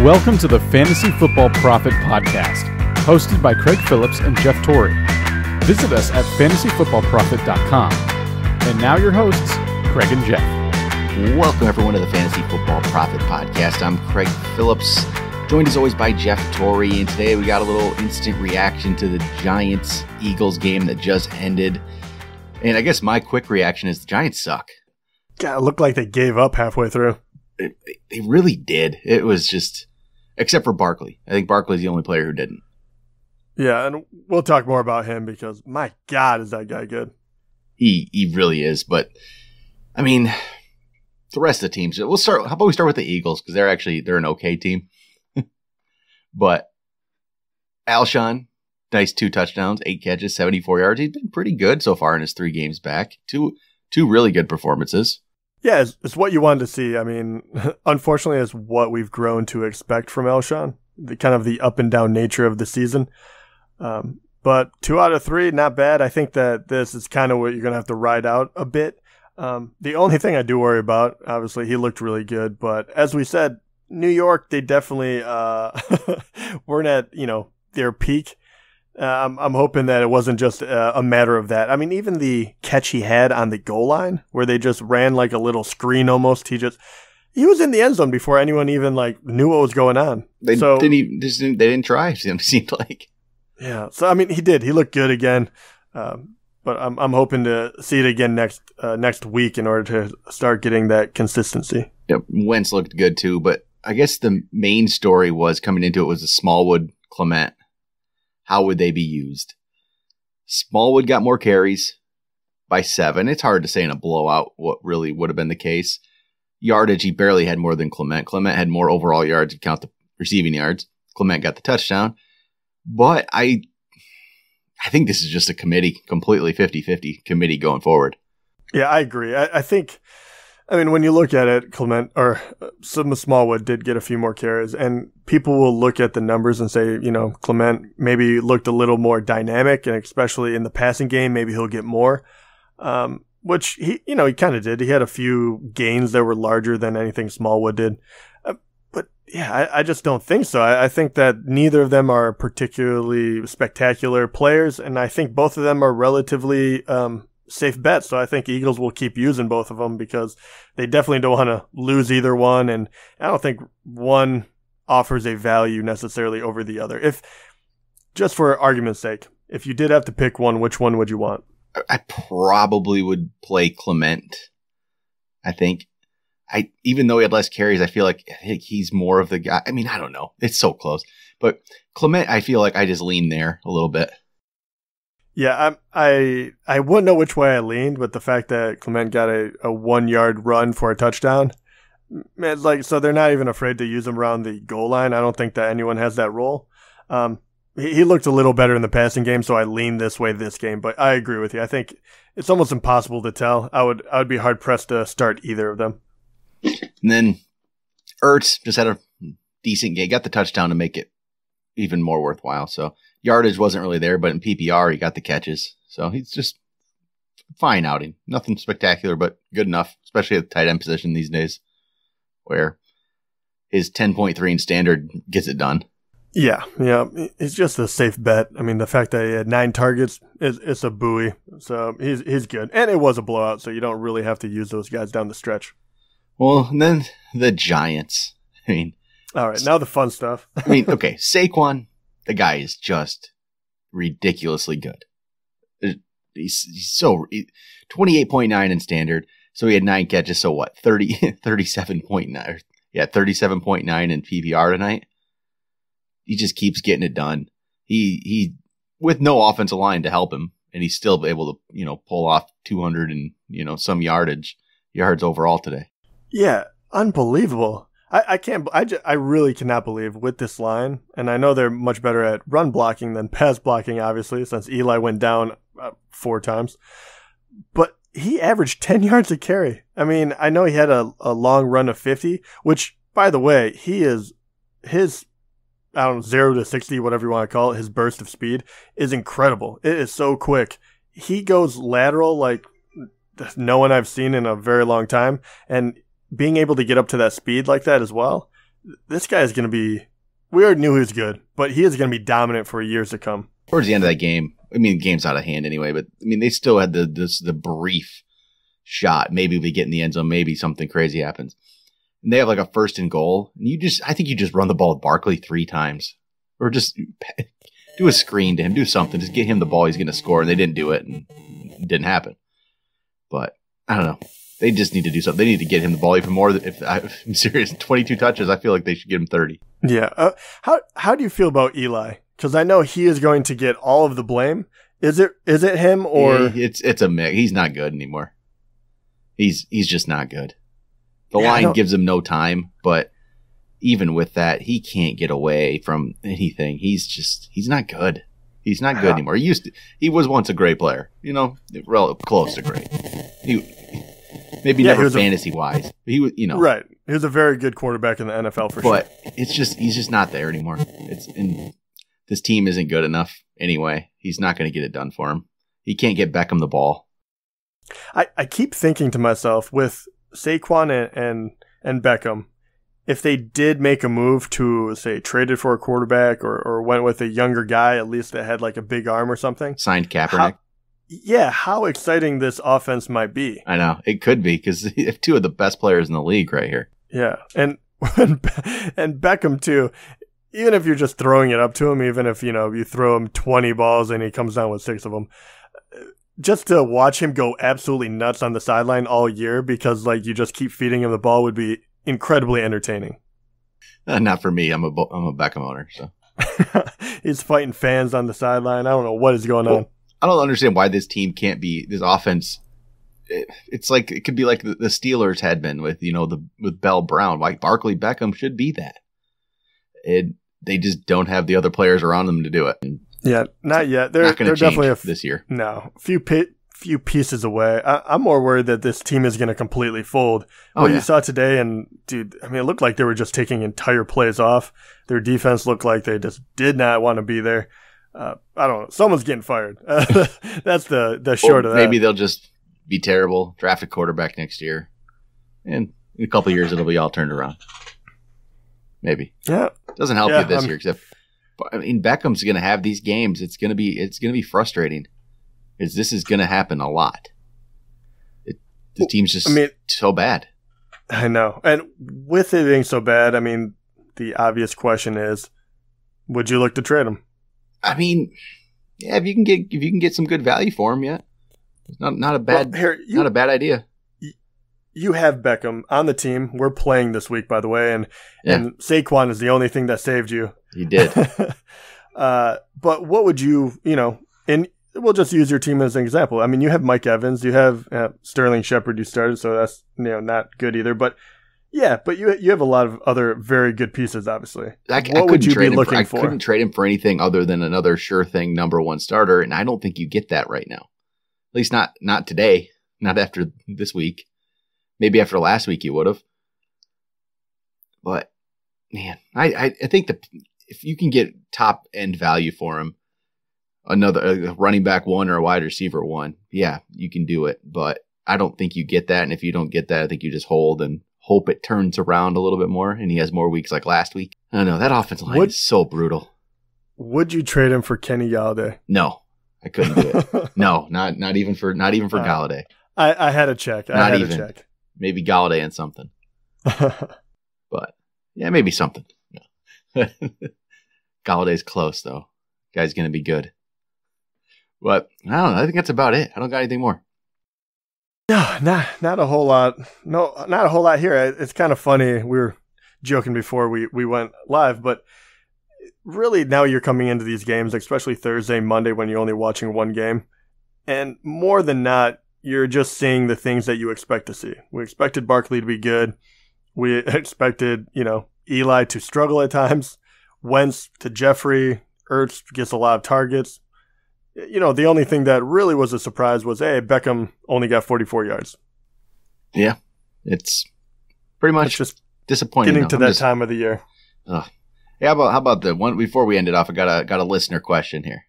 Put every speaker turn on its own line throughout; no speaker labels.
Welcome to the Fantasy Football Prophet podcast, hosted by Craig Phillips and Jeff Torrey. Visit us at fantasyfootballprophet.com. And now your hosts, Craig and Jeff.
Welcome everyone to the Fantasy Football Prophet podcast. I'm Craig Phillips, joined as always by Jeff Torrey, and today we got a little instant reaction to the Giants-Eagles game that just ended. And I guess my quick reaction is the Giants suck.
God, it looked like they gave up halfway through.
They really did. It was just, except for Barkley. I think Barkley's the only player who didn't.
Yeah, and we'll talk more about him because, my God, is that guy good.
He really is, but, I mean, the rest of the teams, how about we start with the Eagles, because they're an okay team. But Alshon, nice 2 touchdowns, 8 catches, 74 yards. He's been pretty good so far in his 3 games back. Two really good performances.
Yeah, it's what you wanted to see. I mean, unfortunately, it's what we've grown to expect from Alshon, the kind of the up and down nature of the season. But 2 out of 3, not bad. I think that this is kind of what you're going to have to ride out a bit. The only thing I do worry about, obviously, he looked really good. But as we said, New York, they definitely weren't at, their peak. I'm hoping that it wasn't just a matter of that. I mean, even the catch he had on the goal line where they just ran like a little screen almost. He was in the end zone before anyone even knew what was going on.
They didn't try, it seemed like.
Yeah. So, I mean, he did. He looked good again. But I'm hoping to see it again next week in order to start getting that consistency.
Yep. Wentz looked good too, but I guess the main story was coming into it was the Smallwood Clement. How would they be used? Smallwood got more carries by 7. It's hard to say in a blowout what really would have been the case. Yardage, he barely had more than Clement. Clement had more overall yards if you count the receiving yards. Clement got the touchdown. But I think this is just a committee, completely 50-50 committee going forward.
Yeah, I agree. I think, when you look at it, Clement or Smallwood did get a few more carries, and people will look at the numbers and say, Clement maybe looked a little more dynamic, and especially in the passing game, maybe he'll get more, which he kind of did. He had a few gains that were larger than anything Smallwood did. But yeah, I just don't think so. I think that neither of them are particularly spectacular players, and I think both of them are relatively safe bets. So I think Eagles will keep using both of them because they definitely don't want to lose either one, and I don't think one offers a value necessarily over the other. If, just for argument's sake, if you did have to pick one, which one would you want?
I probably would play Clement. I think. Even though he had less carries, I think he's more of the guy. I don't know. It's so close. But Clement, I feel like I just lean there a little bit.
Yeah, I wouldn't know which way I leaned, but the fact that Clement got a 1-yard run for a touchdown, it's so they're not even afraid to use him around the goal line. I don't think that anyone has that role. He looked a little better in the passing game, so I leaned this way this game. But I agree with you. I think it's almost impossible to tell. I would be hard pressed to start either of them.
And then Ertz just had a decent game, got the touchdown to make it even more worthwhile. So yardage wasn't really there, but in PPR, he got the catches. So he's just fine outing. Nothing spectacular, but good enough, especially at the tight end position these days, where his 10.3 in standard gets it done.
Yeah. It's just a safe bet. The fact that he had 9 targets, it's a buoy. So he's good. And it was a blowout, so you don't really have to use those guys down the stretch.
Well, and then the Giants.
All right, now the fun stuff.
Okay, Saquon, the guy is just ridiculously good. He's 28.9 in standard. So he had 9 catches. So what? 37.9. Yeah, 37.9 in PPR tonight. He just keeps getting it done. He with no offensive line to help him, and he's still able to pull off 200 and some yards overall today.
Yeah, unbelievable. I really cannot believe with this line, and I know they're much better at run blocking than pass blocking, obviously, since Eli went down 4 times. But he averaged 10 yards a carry. I know he had a long run of 50, which, by the way, his 0 to 60, whatever you want to call it, his burst of speed is incredible. It is so quick. He goes lateral like no one I've seen in a very long time, and being able to get up to that speed like that as well, this guy is going to be, we already knew he was good, but he is going to be dominant for years to come.
Towards the end of that game, I mean, the game's out of hand anyway, but I mean, they still had the brief shot. Maybe we get in the end zone, maybe something crazy happens. And they have like a 1st and goal. And I think you just run the ball with Barkley 3 times. Or just do a screen to him, do something. Just get him the ball, he's going to score. And they didn't do it, and it didn't happen. But I don't know. They just need to do something. They need to get him the ball even more. I'm serious, 22 touches, I feel like they should give him 30.
Yeah. How do you feel about Eli? Because I know he is going to get all of the blame. Is it him or
it's a mix? He's not good anymore. He's just not good. The line gives him no time, but even with that, he can't get away from anything. He's not good. He's not good anymore. He was once a great player, close to great. Maybe never fantasy wise. He was,
right. He was a very good quarterback in the NFL for sure.
But he's just not there anymore. This team isn't good enough anyway. He's not going to get it done for him. He can't get Beckham the ball.
I keep thinking to myself, with Saquon and Beckham, if they did make a move to, say, traded for a quarterback or went with a younger guy, at least that had like a big arm or something.
Signed Kaepernick.
How exciting this offense might be.
I know. It could be, because they have 2 of the best players in the league right here.
Yeah. And Beckham, too. Even if you're just throwing it up to him, even if, you throw him 20 balls and he comes down with 6 of them, just to watch him go absolutely nuts on the sideline all year because, like, you just keep feeding him the ball would be incredibly entertaining.
Not for me. I'm a Beckham owner, so.
He's fighting fans on the sideline. I don't know what is going on.
I don't understand why this team can't be, this offense. It's like, it could be like the Steelers had been with, with Bell Brown. Like Barkley Beckham should be that. They just don't have the other players around them to do it.
Yeah, not yet. They're
not going to change
definitely
this year.
No, few pieces away. I'm more worried that this team is going to completely fold. You saw today, and dude, I mean, it looked like they were just taking entire plays off. Their defense looked like they just did not want to be there. I don't know. Someone's getting fired. That's the short of that.
Maybe they'll just be terrible, draft a quarterback next year, and in a couple of years it'll be all turned around. Maybe.
Yeah.
Doesn't help you this year, except Beckham's going to have these games. It's going to be frustrating, because this is going to happen a lot. The team's just so bad.
I know, and with it being so bad, I mean, the obvious question is, would you look to trade him?
I mean, yeah, if you can get some good value for him, yeah, it's not a bad not a bad idea.
You have Beckham on the team. We're playing this week, by the way, and Saquon is the only thing that saved you.
He did.
But what would you, and we'll just use your team as an example. I mean, you have Mike Evans, you have Sterling Shepard you started, so that's not good either. But yeah, but you have a lot of other very good pieces, obviously. What would you be looking for?
I couldn't trade him for anything other than another sure thing number 1 starter, and I don't think you get that right now. At least not today, not after this week. Maybe after last week you would have. But, man, I think if you can get top end value for him, a running back 1 or a wide receiver 1, yeah, you can do it. But I don't think you get that. And if you don't get that, I think you just hold and hope it turns around a little bit more and he has more weeks like last week. I don't know. That offensive line is so brutal.
Would you trade him for Kenny Galladay?
No, I couldn't do it. No, not even for Galladay.
I had to check.
Maybe Galladay and something. But, yeah, maybe something. No. Galladay's close, though. Guy's going to be good. But, I don't know. I think that's about it. I don't got anything more.
No, not a whole lot. No, not a whole lot here. It's kind of funny. We were joking before we went live, but really now you're coming into these games, especially Thursday, Monday, when you're only watching one game. And more than not, you're just seeing the things that you expect to see. We expected Barkley to be good. We expected, Eli to struggle at times. Wentz to Jeffrey. Ertz gets a lot of targets. The only thing that really was a surprise was, hey, Beckham only got 44 yards.
Yeah, it's pretty much just disappointing.
Getting to that time of the year.
Yeah, how about the one before we end it off? I got a listener question here.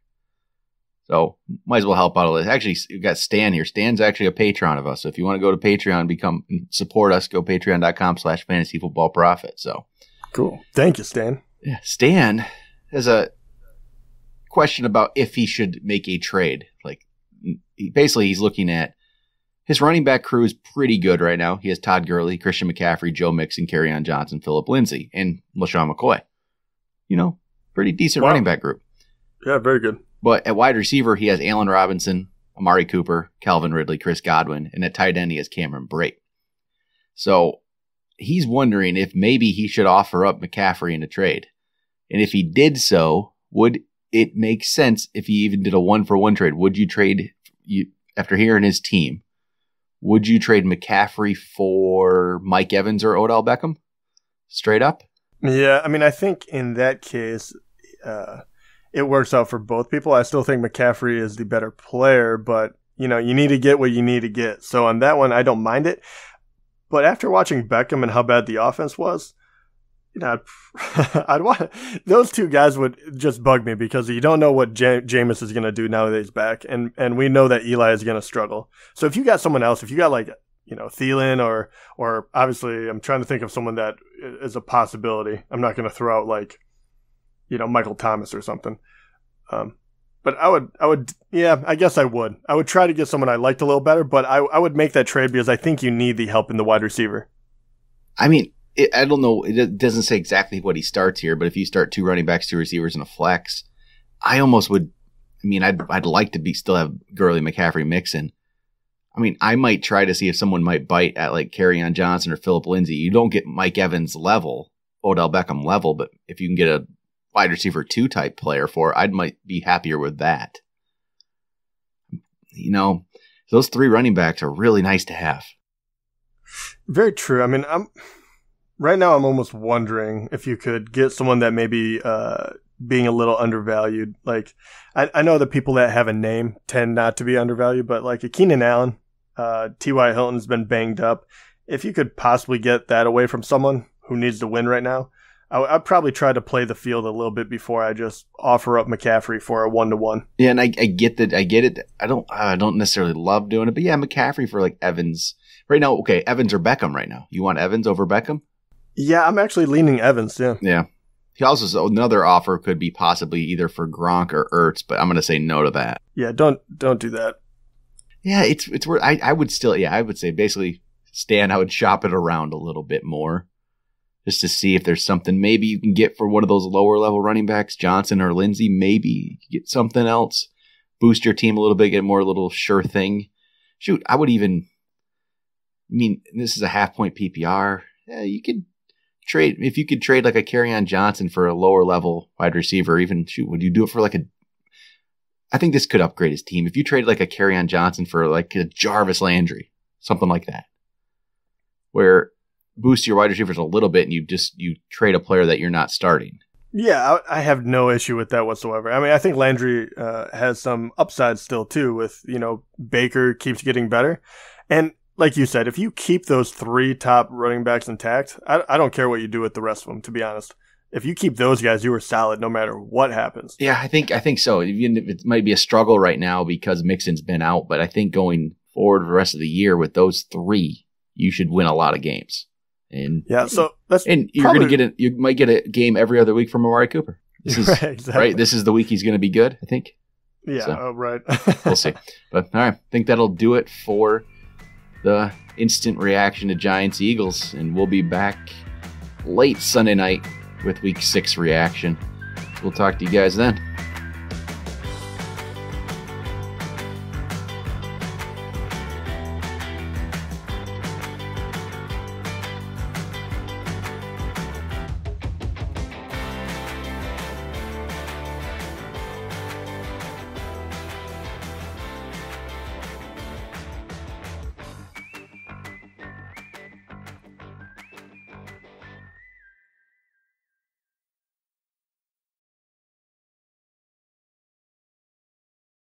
So might as well help out a little. Actually, we've got Stan here. Stan's actually a patron of us. So if you want to go to Patreon, support us, go patreon.com/fantasyfootballprophet. So
Cool. Thank you, Stan.
Yeah, Stan has a question about if he should make a trade. Like, basically, he's looking at his running back crew is pretty good right now. He has Todd Gurley, Christian McCaffrey, Joe Mixon, Kerryon Johnson, Phillip Lindsay, and LaShawn McCoy. Pretty decent running back group.
Yeah, very good.
But at wide receiver, he has Allen Robinson, Amari Cooper, Calvin Ridley, Chris Godwin, and at tight end, he has Cameron Brate. So he's wondering if maybe he should offer up McCaffrey in a trade. And if he did so, would it make sense if he even did a 1-for-1 trade? Would you trade, after hearing his team, would you trade McCaffrey for Mike Evans or Odell Beckham? Straight up?
Yeah, I mean, I think in that case, it works out for both people. I still think McCaffrey is the better player, but, you need to get what you need to get. So on that one, I don't mind it. But after watching Beckham and how bad the offense was, I'd want those two guys would just bug me because you don't know what Jameis is going to do now that he's back, and we know that Eli is going to struggle. So if you got someone else, if you got Thielen or obviously I'm trying to think of someone that is a possibility. I'm not going to throw out Michael Thomas or something. But I would, yeah, I guess I would. I would try to get someone I liked a little better, but I would make that trade because I think you need the help in the wide receiver. I
mean, I don't know. It doesn't say exactly what he starts here, but if you start 2 running backs, 2 receivers, and a flex, I almost would. I mean, I'd like to still have Gurley, McCaffrey, Mixon. I mean, I might try to see if someone might bite at Kerryon Johnson or Phillip Lindsay. You don't get Mike Evans level, Odell Beckham level, but if you can get a wide receiver 2 type player I might be happier with that. Those 3 running backs are really nice to have.
Very true. I mean, right now I'm almost wondering if you could get someone that maybe being a little undervalued. I know the people that have a name tend not to be undervalued, but a Keenan Allen, T.Y. Hilton's been banged up. If you could possibly get that away from someone who needs to win right now, I'd probably try to play the field a little bit before I just offer up McCaffrey for a 1-to-1.
Yeah, and I get that. I get it. I don't necessarily love doing it, but yeah, McCaffrey for Evans right now. Okay, Evans or Beckham right now. You want Evans over Beckham?
Yeah, I'm actually leaning Evans. Yeah.
Yeah. He also another offer could be possibly either for Gronk or Ertz, but I'm going to say no to that.
Yeah, don't do that.
Yeah, it's where I would still. Yeah, I would say basically, Stan, I would shop it around a little bit more. Just to see if there's something maybe you can get for one of those lower level running backs, Johnson or Lindsay. Maybe you get something else, boost your team a little bit, get more little sure thing. Shoot, I would even. I mean, this is a 0.5 PPR. Yeah, you could trade if you could trade a Kerryon Johnson for a lower level wide receiver. Even would you do it for I think this could upgrade his team if you trade a Kerryon Johnson for a Jarvis Landry, something like that, where boost your wide receivers a little bit and you trade a player that you're not starting.
Yeah, I have no issue with that whatsoever. I mean, I think Landry has some upside still too with, Baker keeps getting better. And like you said, if you keep those 3 top running backs intact, I don't care what you do with the rest of them, to be honest. If you keep those guys, you are solid no matter what happens.
Yeah, I think so. Even if it might be a struggle right now because Mixon's been out, but I think going forward for the rest of the year with those 3, you should win a lot of games. And
yeah, so that's
you're going to you might get a game every other week from Amari Cooper. This is
right, exactly.
Right. This is the week he's going to be good, I think.
Yeah, so, right.
We'll see. But all right, I think that'll do it for the instant reaction to Giants Eagles, and we'll be back late Sunday night with Week 6 reaction. We'll talk to you guys then.